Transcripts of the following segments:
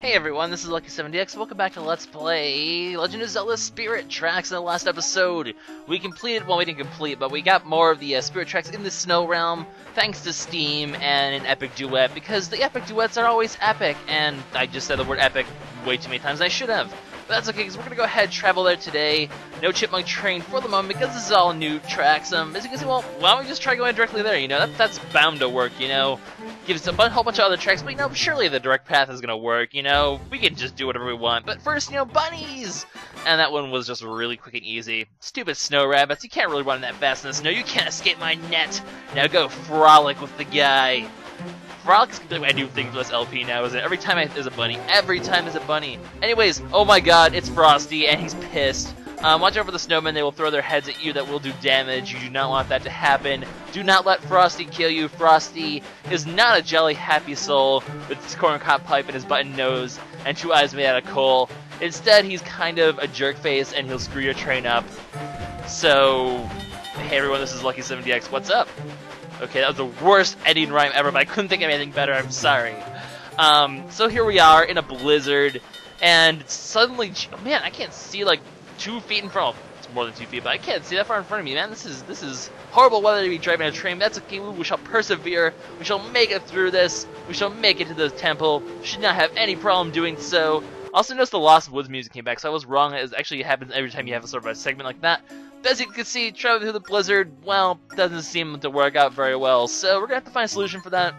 Hey everyone, this is LuckySevenDX. Welcome back to Let's Play Legend of Zelda Spirit Tracks. In the last episode, we completed, well, we didn't complete, but we got more of the Spirit Tracks in the Snow Realm, thanks to Steam and an epic duet, because the epic duets are always epic, and I just said the word epic way too many times than I should have. But that's okay, because we're going to go ahead and travel there today. No Chipmunk Train for the moment, because this is all new tracks. As you can see, well, why don't we just try going directly there, you know? That's bound to work, you know? Gives us a whole bunch of other tracks, but, you know, surely the direct path is going to work, you know? We can just do whatever we want. But first, you know, bunnies! And that one was just really quick and easy. Stupid snow rabbits, you can't really run that fast in the snow. You can't escape my net! Now go frolic with the guy. Frolic's gonna be my new thing for this LP now, isn't it? Every time there's a bunny. Every time there's a bunny. Anyways, oh my god, it's Frosty, and he's pissed. Watch out for the snowmen. They will throw their heads at you. That will do damage. You do not want that to happen. Do not let Frosty kill you. Frosty is not a jolly, happy soul with his corncob pipe and his button nose and two eyes made out of coal. Instead, he's kind of a jerk face, and he'll screw your train up. So, hey everyone, this is LuckySevenDX. What's up? Okay, that was the worst ending rhyme ever, but I couldn't think of anything better. I'm sorry. So here we are in a blizzard, and suddenly, man, I can't see like 2 feet in front. It's more than 2 feet, but I can't see that far in front of me, man. This is horrible weather to be driving a train. That's okay. We shall persevere. We shall make it through this. We shall make it to the temple. We should not have any problem doing so. Also, notice the Lost Woods music came back, so I was wrong. It actually happens every time you have a sort of a segment like that. But as you can see, traveling through the blizzard, well, doesn't seem to work out very well. So we're gonna have to find a solution for that.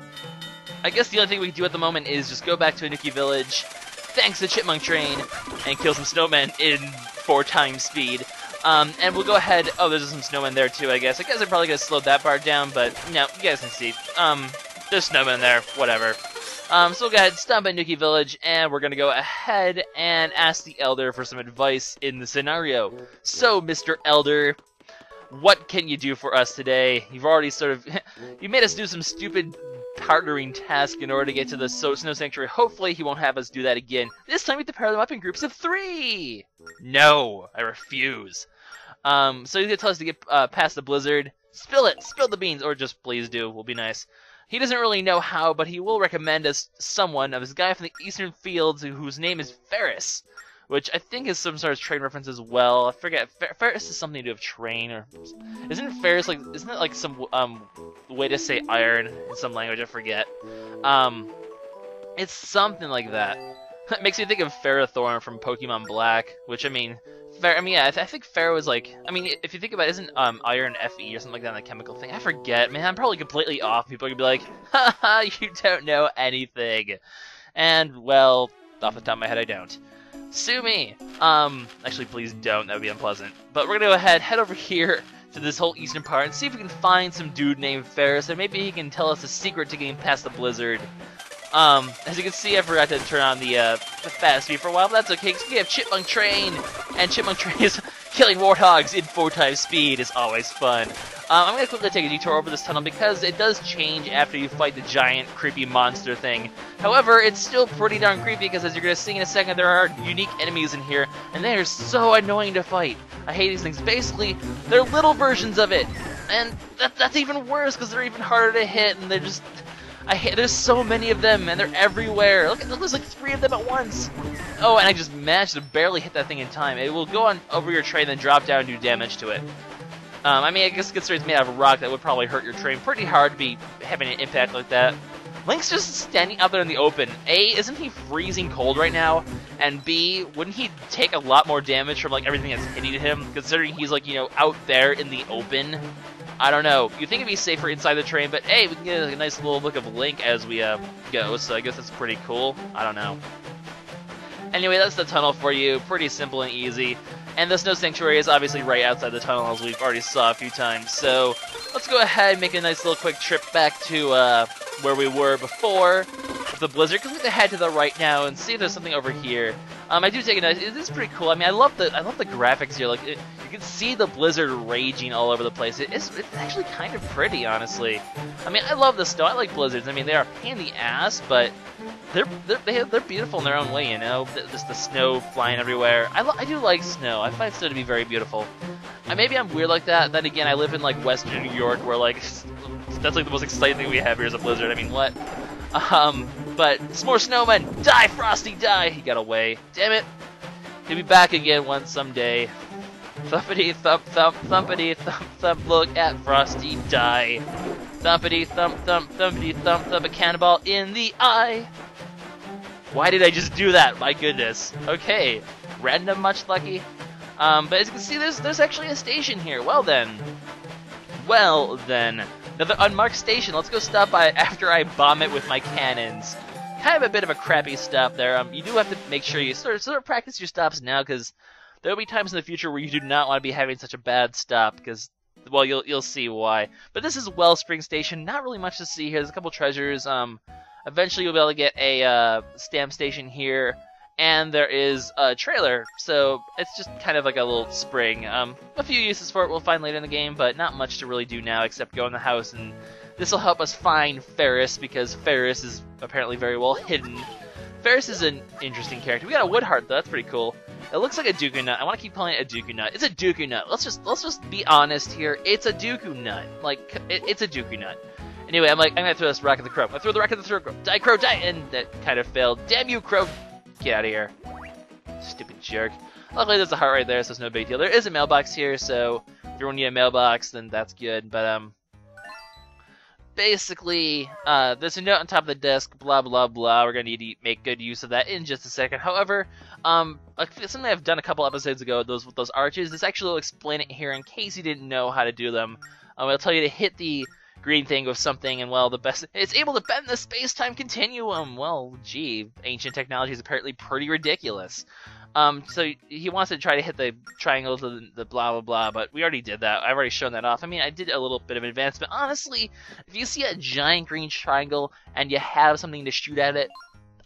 I guess the only thing we can do at the moment is just go back to Anuki Village, thanks to Chipmunk Train, and kill some snowmen in 4 times speed. And we'll go ahead. Oh, there's some snowmen there too, I guess. I guess I'm probably gonna slow that part down, but no, you guys can see. There's snowmen there, whatever. So we'll go ahead and stop at Nuki Village, and we're going to go ahead and ask the Elder for some advice in the scenario. So, Mr. Elder, what can you do for us today? You've already sort of... you made us do some stupid partnering task in order to get to the Snow Sanctuary. Hopefully he won't have us do that again. This time we have to pair them up in groups of 3! No, I refuse. So he's going to tell us to get past the blizzard. Spill it! Spill the beans! Or just please do, will be nice. He doesn't really know how, but he will recommend us someone of this guy from the Eastern Fields whose name is Ferris, which I think is some sort of train reference as well. I forget. Ferris is something to do with train, or isn't Ferris like? Isn't it like some way to say iron in some language? I forget. It's something like that. It makes me think of Ferrothorn from Pokemon Black, which I mean. Yeah, I think Ferro is like, I mean, if you think about it, isn't iron Fe or something like that in the chemical thing? I forget, man, I'm probably completely off. People are gonna be like, haha, you don't know anything. And, well, off the top of my head, I don't. Sue me! Actually, please don't, that would be unpleasant. But we're gonna go ahead, head over here to this whole eastern part and see if we can find some dude named Ferris, and maybe he can tell us the secret to getting past the blizzard. As you can see, I forgot to turn on the fast speed for a while, but that's okay, because we have Chipmunk Train, and Chipmunk Train is killing warthogs in 4 times speed is always fun. I'm going to quickly take a detour over this tunnel, because it does change after you fight the giant, creepy monster thing. However, it's still pretty darn creepy, because as you're going to see in a second, there are unique enemies in here, and they are so annoying to fight. I hate these things. Basically, they're little versions of it, and that's even worse, because they're even harder to hit, and they're just... there's so many of them, and they're everywhere. Look, there's like 3 of them at once. Oh, and I just managed to barely hit that thing in time. It will go on over your train, then drop down and do damage to it. I mean, I guess considering it's made out of rock, that would probably hurt your train pretty hard to be having an impact like that. Link's just standing out there in the open. A, isn't he freezing cold right now? And B, wouldn't he take a lot more damage from like everything that's hitting him, considering he's like, you know, out there in the open? I don't know. You'd think it'd be safer inside the train, but hey, we can get a nice little look of Link as we go, so I guess that's pretty cool. I don't know. Anyway, that's the tunnel for you. Pretty simple and easy. And the Snow Sanctuary is obviously right outside the tunnel, as we've already saw a few times. So let's go ahead and make a nice little quick trip back to where we were before with the blizzard, because we have to head to the right now and see if there's something over here. I do take a nice. It is pretty cool. I mean, I love the graphics here. Like, you can see the blizzard raging all over the place. It's actually kind of pretty, honestly. I mean, I love the snow. I like blizzards. I mean, they are a pain in the ass, but they're beautiful in their own way. You know, just the snow flying everywhere. I do like snow. I find snow to be very beautiful. Maybe I'm weird like that. Then again, I live in like Western New York, where like that's like the most exciting thing we have here is a blizzard. I mean, what? But some more snowmen. Die, Frosty, die! He got away. Damn it. He'll be back again someday. Thumpity thump thump, thumpity thump thump, look at Frosty die. Thumpity thump thump, thumpity thump thump, a cannonball in the eye. Why did I just do that? My goodness. Okay, random much lucky. But as you can see, there's actually a station here. Well then, another unmarked station. Let's go stop by after I bomb it with my cannons. Kind of a bit of a crappy stop there. You do have to make sure you sort of practice your stops now, because there will be times in the future where you do not want to be having such a bad stop, because, well, you'll see why. But this is Wellspring Station. Not really much to see here. There's a couple treasures. Eventually you'll be able to get a stamp station here, and there is a trailer. So it's just kind of like a little spring. A few uses for it we'll find later in the game, but not much to really do now except go in the house, and this will help us find Ferris, because Ferris is apparently very well hidden. Ferris is an interesting character. We got a wood heart though. That's pretty cool. It looks like a Dooku nut. I want to keep calling it a Dooku nut. It's a Dooku nut. Let's just be honest here. It's a Dooku nut. Like, it's a Dooku nut. Anyway, I'm gonna throw this rock at the crow. I'm gonna throw the rock at the throw crow. Die, crow, die! And that kind of failed. Damn you, crow! Get out of here. Stupid jerk. Luckily, there's a heart right there, so it's no big deal. There is a mailbox here, so if you want to need a mailbox, then that's good. But, basically, there's a note on top of the desk, blah, blah, blah. We're going to need to make good use of that in just a second. However, something I've done a couple episodes ago, those arches, this actually will explain it here in case you didn't know how to do them. I'll tell you to hit the green thing with something, and, well, it's able to bend the space-time continuum. Well, gee, ancient technology is apparently pretty ridiculous. So he wants to try to hit the triangles of the blah blah blah, but we already did that. I've already shown that off. I mean, I did a little bit of advancement. Honestly, if you see a giant green triangle and you have something to shoot at it,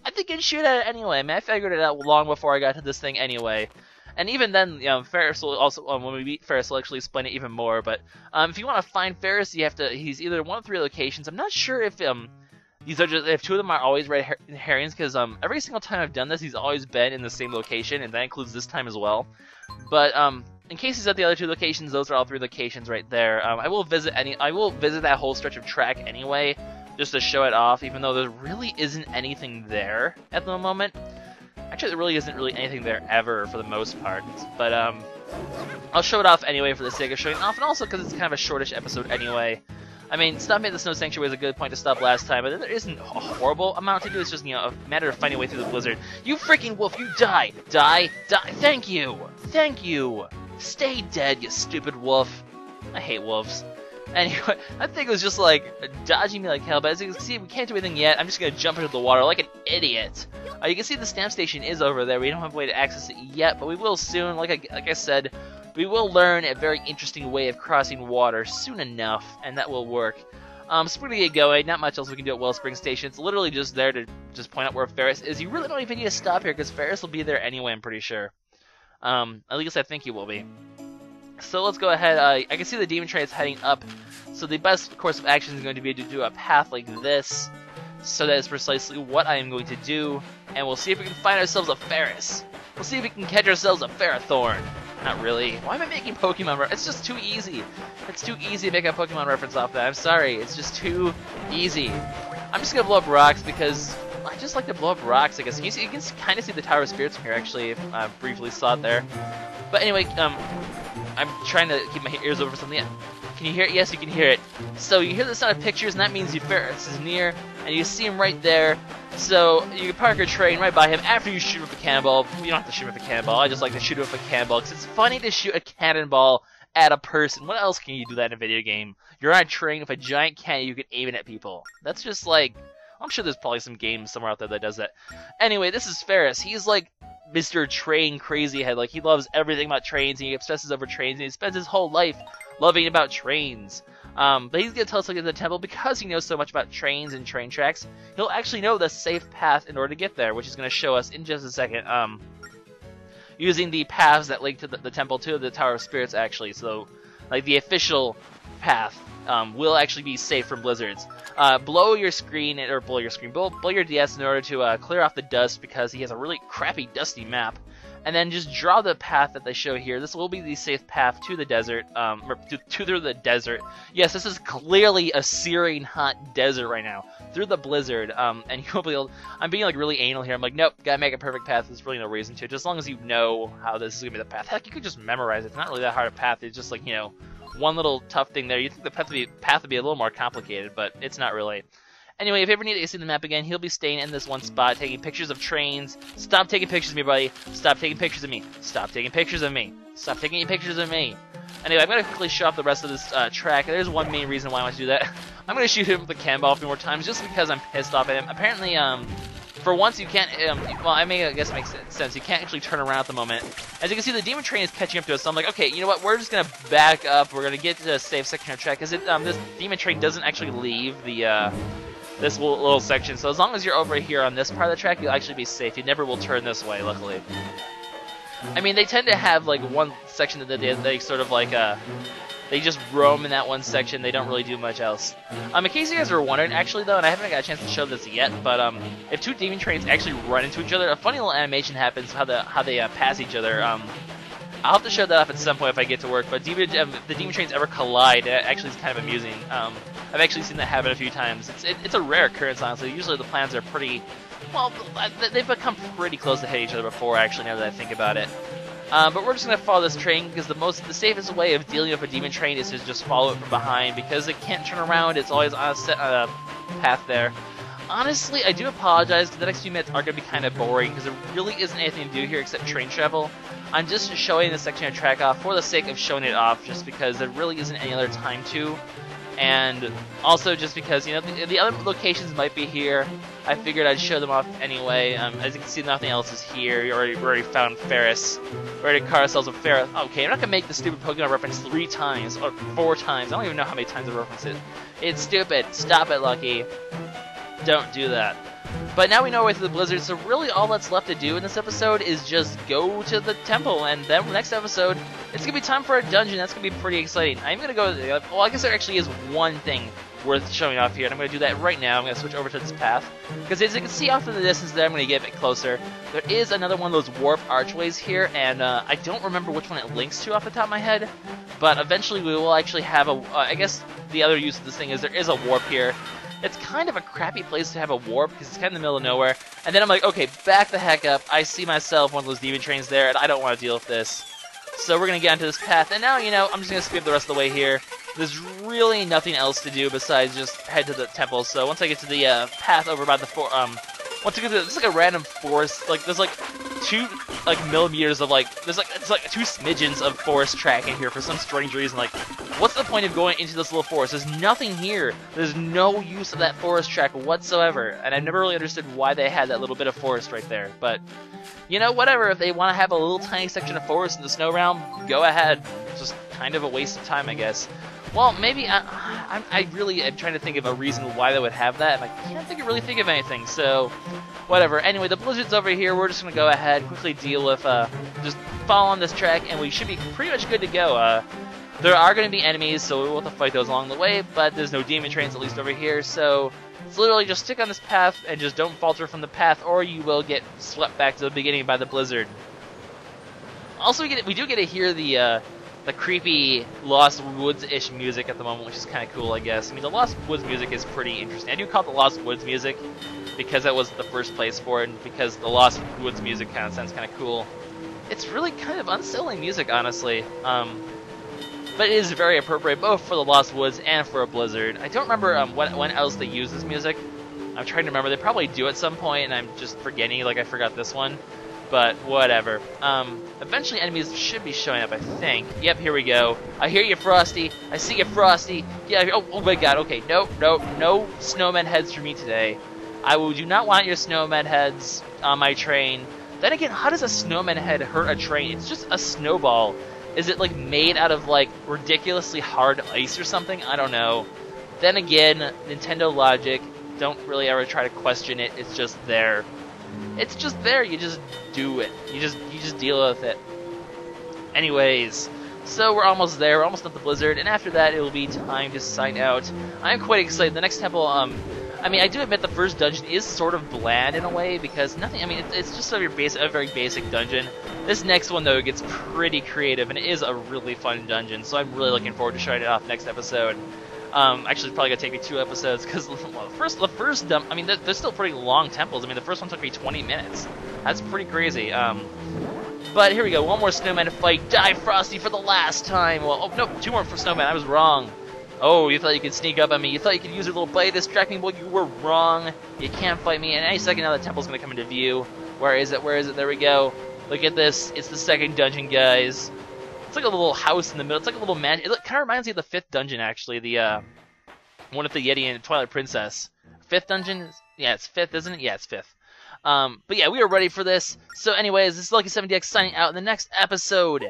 I think you'd shoot at it anyway. I mean, I figured it out long before I got to this thing anyway. And even then, Ferris will also, when we beat Ferris, will actually explain it even more. But if you want to find Ferris, you have to. He's either one of 3 locations. I'm not sure if these are just, if 2 of them are always red herrings, because every single time I've done this, he's always been in the same location, and that includes this time as well. But in case he's at the other 2 locations, those are all 3 locations right there. I will visit that whole stretch of track anyway, just to show it off, even though there really isn't anything there at the moment. Actually, there really isn't anything there ever for the most part. But I'll show it off anyway for the sake of showing it off, and also because it's kind of a shortish episode anyway. I mean, stopping at the Snow Sanctuary was a good point to stop last time, but there isn't a horrible amount to do. It's just, a matter of finding a way through the blizzard. You freaking wolf, you die! Die! Die! Thank you! Thank you! Stay dead, you stupid wolf. I hate wolves. Anyway, that thing was just, dodging me like hell, but as you can see, we can't do anything yet. I'm just gonna jump into the water like an idiot. You can see the stamp station is over there. We don't have a way to access it yet, but we will soon. Like I said, we will learn a very interesting way of crossing water soon enough, and that will work. So we're gonna get going. Not much else we can do at Wellspring Station. It's literally just there to just point out where Ferris is. You really don't even need to stop here, because Ferris will be there anyway, I'm pretty sure. At least I think he will be. So let's go ahead. I can see the demon train is heading up, so the best course of action is going to be to do a path like this. So that is precisely what I am going to do, and we'll see if we can find ourselves a Ferris. We'll see if we can catch ourselves a Ferrothorn. Not really. Why am I making Pokemon It's just too easy. It's too easy to make a Pokemon reference off that. I'm sorry. It's just too easy. I'm just going to blow up rocks because I just like to blow up rocks, I guess. You can kind of see the Tower of Spirits from here, actually, if I briefly saw it there. But anyway, I'm trying to keep my ears open for something. Can you hear it? Yes, you can hear it. So you hear the sound of pictures, and that means Ferris is near, and you see him right there. So you can park your train right by him after you shoot with a cannonball. You don't have to shoot with a cannonball. I just like to shoot with a cannonball because it's funny to shoot a cannonball at a person. What else can you do that in a video game? You're on a train with a giant cannon, you can aim it at people. That's just like, I'm sure there's probably some game somewhere out there that does that. Anyway, this is Ferris. He's like Mr. Train Crazy Head. Like, he loves everything about trains, and he obsesses over trains, and he spends his whole life loving about trains. But he's going to tell us to get to the temple because he knows so much about trains and train tracks. He'll actually know the safe path in order to get there, which he's going to show us in just a second. Using the paths that link to the temple to the Tower of Spirits, actually. So, like, the official path will actually be safe from blizzards. Blow your DS in order to clear off the dust because he has a really crappy dusty map. and then just draw the path that they show here. This will be the safe path to the desert, or to the desert. Yes, this is clearly a searing hot desert right now, through the blizzard, and you'll be able, I'm being like really anal here. I'm like, nope, gotta make a perfect path. There's really no reason to, just as long as you know how this is gonna be the path. Heck, you could just memorize it. It's not really that hard a path. It's just like, you know, one little tough thing there. You'd think the path would be a little more complicated, but it's not really. Anyway, if you ever need to see the map again, he'll be staying in this one spot, taking pictures of trains. Stop taking pictures of me, buddy. Stop taking pictures of me. Stop taking pictures of me. Stop taking pictures of me. Anyway, I'm going to quickly show off the rest of this track. There's one main reason why I want to do that. I'm going to shoot him with the cannonball a few more times, just because I'm pissed off at him. Apparently, for once you can't, well, I guess it makes sense. You can't actually turn around at the moment. As you can see, the demon train is catching up to us, so I'm like, okay, you know what, we're just going to back up. We're going to get to the safe section of track, because this demon train doesn't actually leave the, this little section. So as long as you're over here on this part of the track, you'll actually be safe. You never will turn this way, luckily. I mean, they tend to have, like, one section that they sort of, like, they just roam in that one section. They don't really do much else. In case you guys were wondering, actually, though, and I haven't got a chance to show this yet, but if two demon trains actually run into each other, a funny little animation happens how they pass each other. I'll have to show that up at some point if I get to work, but the demon trains ever collide. It actually is kind of amusing. I've actually seen that happen a few times. It's a rare occurrence, honestly. Usually the plans are pretty, well, they've become pretty close to hit each other before, actually, now that I think about it. But we're just going to follow this train, because the safest way of dealing with a demon train is to just follow it from behind, because it can't turn around. It's always on a path there. Honestly, I do apologize, because the next few minutes are going to be kind of boring, because there really isn't anything to do here except train travel. I'm just showing this section of track off for the sake of showing it off, just because there really isn't any other time to. And also just because, you know, the other locations might be here. I figured I'd show them off anyway. As you can see, nothing else is here. We already found Ferris. We already caught ourselves with Ferris. Okay, I'm not going to make the stupid Pokemon reference 3 times, or 4 times. I don't even know how many times I reference it. It's stupid. Stop it, Lucky. Don't do that. But now we know our way through the blizzard, so really all that's left to do in this episode is just go to the temple, and then next episode, it's going to be time for a dungeon. That's going to be pretty exciting. I'm going to go, well, I guess there actually is one thing worth showing off here, and I'm going to do that right now. I'm going to switch over to this path, because as you can see off in the distance there, I'm going to get a bit closer. There is another one of those warp archways here, and I don't remember which one it links to off the top of my head, but eventually we will actually have a, I guess the other use of this thing is there is a warp here. It's kind of a crappy place to have a warp, because it's kind of in the middle of nowhere. And then I'm like, okay, back the heck up. I see myself one of those demon trains there, and I don't want to deal with this. So we're going to get onto this path. And now, you know, I'm just going to skip the rest of the way here. There's really nothing else to do besides just head to the temple. So once I get to the path over by the once I get to this, like a random forest. Like there's like 2 millimeters of it's like 2 smidgens of forest track in here for some strange reason. Like, what's the point of going into this little forest? There's nothing here. There's no use of that forest track whatsoever. And I've never really understood why they had that little bit of forest right there. But, you know, whatever. If they want to have a little tiny section of forest in the snow realm, go ahead. It's just kind of a waste of time, I guess. Well, maybe I really am trying to think of a reason why they would have that, and I can't really think of anything, so whatever. Anyway, the blizzard's over here. We're just going to go ahead, quickly deal with, just follow on this track, and we should be pretty much good to go. There are going to be enemies, so we will have to fight those along the way, but there's no demon trains, at least over here, so it's literally just stick on this path and just don't falter from the path, or you will get swept back to the beginning by the blizzard. Also, we do get to hear the creepy Lost Woods-ish music at the moment, which is kind of cool, I guess. I mean, the Lost Woods music is pretty interesting. I do call it the Lost Woods music because that was the first place for it, and because the Lost Woods music kind of sounds kind of cool. It's really kind of unsettling music, honestly. But it is very appropriate both for the Lost Woods and for a blizzard. I don't remember when else they use this music. I'm trying to remember. They probably do at some point, and I'm just forgetting, like I forgot this one. But whatever. Eventually enemies should be showing up, I think. Yep, here we go. I hear you, Frosty. I see you, Frosty. Yeah. Oh my God. Okay. No snowman heads for me today. I do not want your snowman heads on my train. Then again, how does a snowman head hurt a train? It's just a snowball. Is it like made out of like ridiculously hard ice or something? I don't know. Then again, Nintendo logic. Don't really ever try to question it. It's just there. It's just there. You just do it. You just deal with it. Anyways, so we're almost there. We're almost at the blizzard, and after that, it will be time to sign out. I'm quite excited. The next temple, I mean, I do admit the first dungeon is sort of bland in a way, because nothing, I mean, it's just a very basic dungeon. This next one, though, gets pretty creative, and it is a really fun dungeon, so I'm really looking forward to showing it off next episode. Actually, it's probably going to take me 2 episodes, because well, the first I mean, they're still pretty long temples. I mean, the first one took me 20 minutes. That's pretty crazy. But here we go, one more snowman to fight. Die, Frosty, for the last time. Well, oh, no, 2 more for snowman. I was wrong. Oh, you thought you could sneak up on me. You thought you could use your little bite to distract me. Well, you were wrong. You can't fight me. And any second now, the temple's going to come into view. Where is it? Where is it? There we go. Look at this. It's the second dungeon, guys. It's like a little house in the middle. It's like a little mansion. It kind of reminds me of the 5th dungeon, actually. The one with the Yeti and Twilight Princess. 5th dungeon? Yeah, it's 5th, isn't it? Yeah, it's 5th. But yeah, we are ready for this. So anyways, this is LuckySevenDX signing out. In the next episode,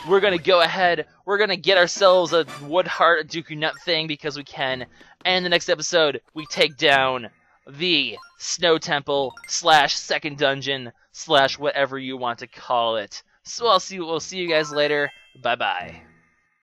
we're going to go ahead, we're going to get ourselves a wood heart, a Dooku nut thing, because we can. And in the next episode, we take down the Snow Temple / second dungeon / whatever you want to call it. So we'll see you guys later. Bye-bye.